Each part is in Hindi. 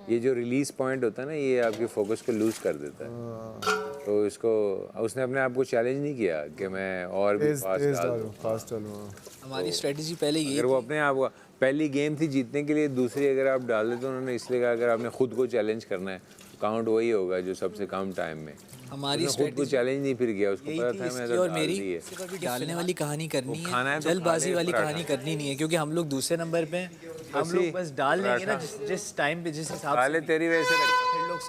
ये जो रिलीज पॉइंट होता है ना, ये आपके फोकस को लूज कर देता है। तो इसको उसने अपने आप को चैलेंज नहीं किया कि मैं और भी फास्ट डालूँ। हमारी स्ट्रेटजी पहले ये अगर वो अपने आप को, पहली गेम थी जीतने के लिए, दूसरी अगर आप डाल देते तो उन्होंने इसलिए कहा अगर आपने खुद को चैलेंज करना है काउंट वही होगा जो सबसे कम टाइम में। हमारी खुद को चैलेंज नहीं फिर किया, उसको पता था मैं और मेरी डालने वाली कहानी करनी है, जल्दबाजी वाली कहानी करनी नहीं है, क्योंकि हम लोग दूसरे नंबर पे हैं, हम लोग बस डाल देंगे ना जिस टाइम पे जिस हिसाब से तेरी वजह से फिर लोग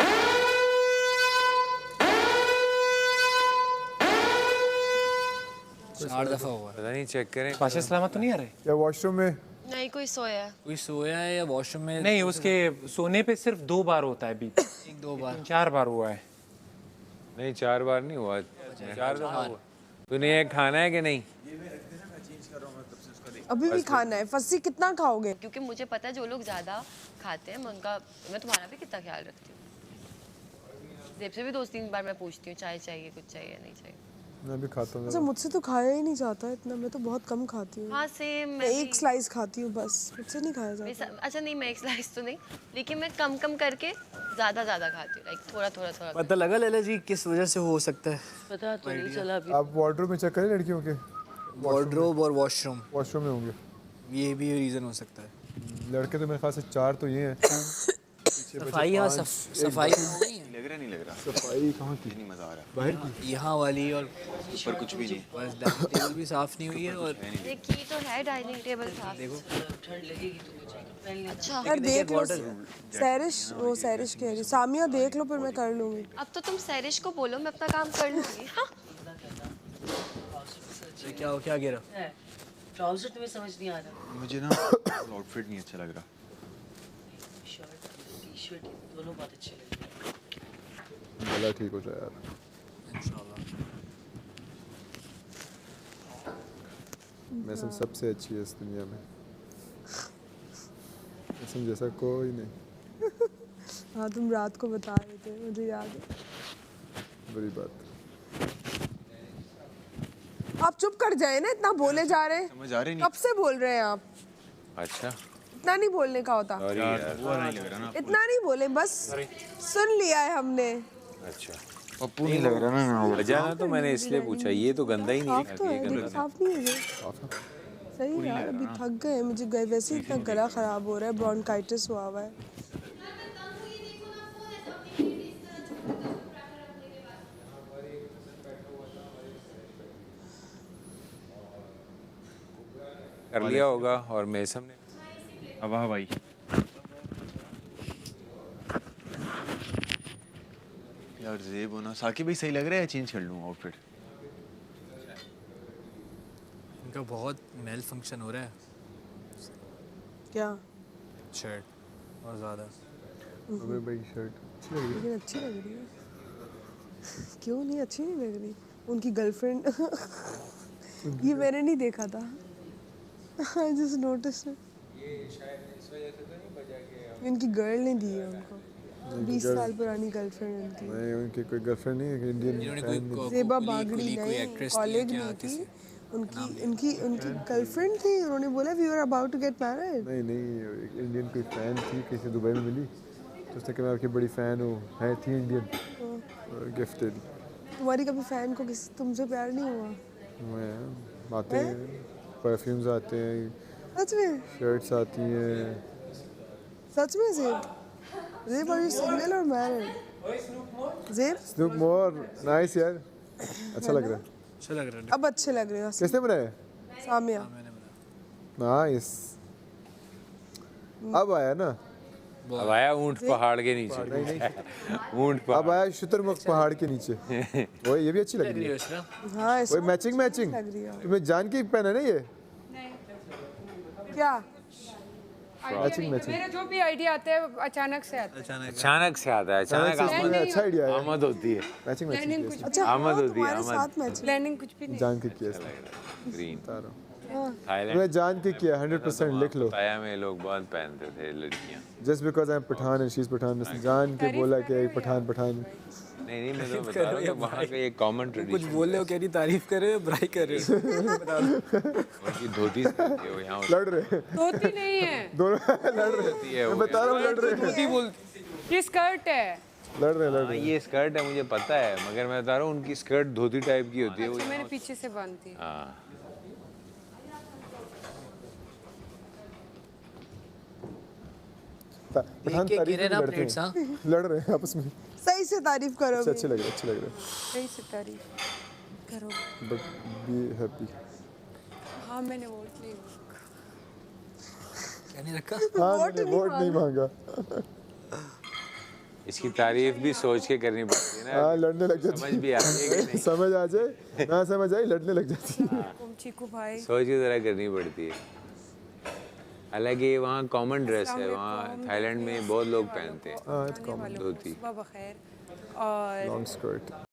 चार दफा हुआ। पता नहीं, चेक करें। पाशा सलामत तो नहीं आ रहे? या वॉशरूम में नहीं, कोई सोया है। कोई सोया है या वॉशरूम में? नहीं, उसके सोने पे सिर्फ 2 बार होता है बीप। 1-2 बार 4 बार हुआ है। नहीं 4 बार नहीं हुआ, 4 दफा हुआ। तूने ये खाना है कि नहीं? अभी भी खाना है। फस्सी कितना खाओगे? क्योंकि मुझे पता है जो लोग ज़्यादा खाते हैं मैं तुम्हारा भी कितना ख्याल रखती हूँ। जेब से भी 2-3 बार मैं पूछती हूँ चाय चाहिए, कुछ चाहिए, नहीं चाहिए। मैं भी खाता हूँ। अच्छा, मुझसे तो खाया ही नहीं जाता इतना, मैं तो बहुत कम खाती हूँ। हाँ सेम। मैं एक स्लाइस खाती हूँ बस, मुझसे नहीं खाया जाता। अच्छा नहीं, मैं एक स्लाइस तो नहीं, लेकिन मैं कम करके ज़्यादा खाती हूँ, लाइक थोड़ा। पता लगा लैला जी किस वजह से हो सकता है? पता तो नहीं चला अभी। आप वार्डरोब में चेक करें लड़कियों के? वार्डरोब और वॉशरूम वॉशरूम में होंगे। ये भी रीज़न हो सकता है। लड़के तो मेरे ख्याल से 4 तो ये हैं। सफाई यहाँ सफाई नहीं लग रहा सफाई कहाँ की? नहीं मजा आ रहा बाहर की? यहाँ वाली, और ऊपर कुछ भी नहीं। बस डाइनिंग टेबल भी साफ नहीं हुई है। और देखिए तो है डाइनिंग टेबल साफ। देखो अच्छा यार देख लो सैरिश, वो सैरिश कह रही, सामिया देख लो फिर मैं कर लूँगी। अब तो तुम सैरिश को बोलो, मैं अपना काम कर लूँगी। हाँ? क्या गिरा? ट्राउजर तुम्हें समझ नहीं आ रहा? मुझे ना आउटफिट नहीं अच्छा लग रहा। शर्ट टी शर्ट दोनों बहुत अच्छे लगे। गला ठीक हो जाए यार। मैसम सबसे अच्छी है इस दुनिया में। मैसम जैसा कोई नहीं। हाँ तुम रात को बता रहे थे, मुझे याद है। बुरी बात। आप चुप कर जाए ना, इतना बोले जा रहे हैं। समझ आ रही नहीं। कब से बोल रहे हैं आप? अच्छा, इतना नहीं बोलने का होता। सॉरी यार। वो नहीं लग रहा ना। इतना नहीं बोले, बस सुन लिया है हमने। अच्छा, पप्पू नहीं लग रहा ना। वजह ना तो मैंने इसलिए पूछा, ये तो गंदा ही नहीं साफ तो है, देख साफ नहीं है ये। सही यार, अभी थक गए, मुझे गए वैसे ही इतना गला खराब हो रहा है, ब्रोंकाइटिस हुआ हुआ है। कर लिया होगा। और मैसम ने अब हाँ भाई, यार जेब होना साकी भाई सही लग रहा है, चेंज कर लूँ आउटफिट। इनका बहुत मेल फंक्शन हो रहा है। क्या? शर्ट और ज़्यादा। अबे भाई शर्ट अच्छी लग रही है। लेकिन अच्छी लग रही है। क्यों नहीं अच्छी नहीं लग रही? उनकी गर्लफ्रेंड ये मैंने नहीं देखा था। I just noticed it. इनकी गर्ल ने दी है उनको, 20 साल पुरानी गर्लफ्रेंड उनकी। नहीं, उनकी कोई गर्लफ्रेंड नहीं है, इंडियन। ज़ेबा बागड़ी नहीं, कॉलेज में थी उनकी गर्लफ्रेंड थी। उन्होंने बोला we are about to get married. नहीं, इंडियन कोई फैन थी, किसी दुबई में मिली तो उसने कहा मैं आपकी बड़ी फ़ैन हूँ, है थी इंडियन, गिफ्टेड। तुम्हारी कभी फैन को किसी तुमसे प्यार नहीं हुआ? मैं आते हैं, परफ्यूम्स आते हैं, सच में? शर्ट्स आती हैं। सच में ज़ेब आर यू सिंगल और मैरिड? ज़ेब स्नूप मोर नाइस यार, अच्छा लग रहा है। अच्छा लग रहा है। अब अच्छे लग रहे हो। किसने बनाया? सामिया। नाइस। अब आया ना, अब आया ऊंट पहाड़ के नीचे। ऊंट अब पहाड़। आया शुतुरमुर्ग पहाड़ के नीचे। वो ये भी अच्छी लग रही है। हाँ वही मैचिंग लग रही है। तुम्हें जान की पहना है ना ये? क्या? मैचिंग मेरा जो भी आइडिया आता है अचानक से आता है। अचानक से आता है, अचानक अच्छा आइडिया है। आमद होती है। मैचिंग प्लानिंग कुछ अच्छा आमद हाँ, होती है, तुम्हारे आमद। साथ मैच। प्लानिंग कुछ भी नहीं। जान के किया इसने। ग्रीन बता रहा हूँ। थाईलैंड तुमने जान के किया, 100% लिख लो। पाया में लोग बहुत पहनते थे लड़कियां। Just because I am Pathan and she is Pathan, उसने जान के बोला कि पठान। नहीं मैं तो बता रहा हूँ वहाँ का ये कॉमन कुछ ट्रेडिशन। बोल रहे हो, कह रही तारीफ कर रहे हो, बुराई कर रहे हो। उनकी धोती से होती है वो यहाँ लड़ रहे हैं होती नहीं है। दोनों, लड़ रहे होती है हैं। वो मैं बता रहा हूँ लड़ रहे हैं। धोती बोल ये स्कर्ट है। लड़ रहे हाँ, ये स्कर्ट है मुझे पता है, मगर मैं बता रहा हूँ उनकी स्कर्ट धोती टाइप की होती है वो। तो मैंने पीछे से बांधी। हाँ पठान के तारीफ गिरे भी ना लड़ते plates, हाँ। हैं लड़ रहे हैं आपस में। सही से तारीफ करो अच्छे अभी। अच्छे लग रहे अच्छे लग रहे सही से तारीफ करो। But be happy. हाँ मैंने वोट नहीं क्या नहीं रखा? हाँ मैंने वोट नहीं मांगा। इसकी तारीफ भी सोच के करनी पड़ती है ना। हाँ लड़ने लग जाती समझ भी आती है कि नहीं, समझ आ जाए ना समझ आई लड़ने लग जाती है। तुम चीकू भाई। सोच के ज़रा करनी पड़ती है। हालांकि ये वहाँ कॉमन ड्रेस है, वहाँ थाईलैंड में बहुत लोग पहनते हैं हाँ इट्स कॉमन धोती। सुबह बखैर और लॉन्ग स्कर्ट।